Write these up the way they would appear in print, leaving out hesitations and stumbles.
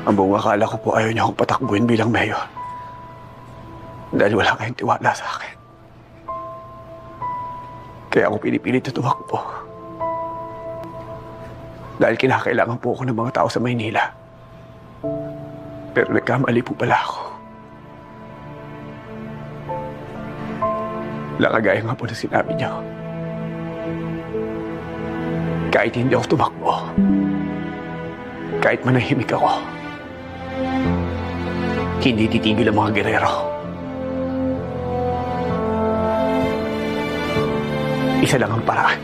Ang buong akala ko po ayaw niya akong patakbuhin bilang mayor. Dahil wala kayong tiwala sa akin. Kaya ako pinipilit na tumakbo. Dahil kinakailangan po ako ng mga tao sa Maynila. Pero nagkamali po pala ako. Kagaya nga po na sinabi niyo. Kahit hindi ako tumakbo, kahit manahimik ako, hindi titigil ang mga gerero. Isa lang ang paraan.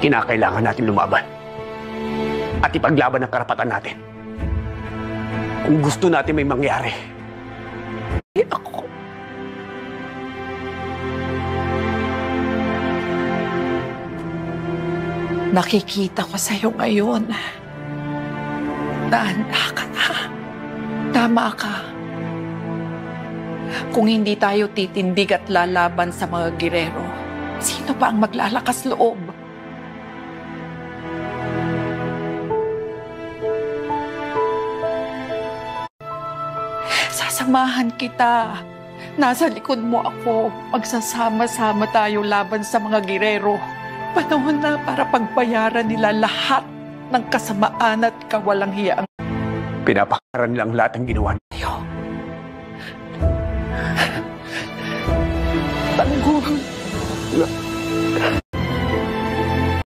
Kinakailangan natin lumaban at ipaglaban ang karapatan natin. Kung gusto natin may mangyari, ako. Nakikita ko sa'yo ngayon na handa ka na. Tama ka. Kung hindi tayo titindig at lalaban sa mga girero, sino pa ang maglalakas loob? Sasamahan kita. Nasa likod mo ako. Magsasama-sama tayo laban sa mga girero. Panahon na para pagbayaran nila lahat ng kasamaan at kawalang hiyaang. Pinapakaran nilang lahat ng ginawa niyo. Tanggung.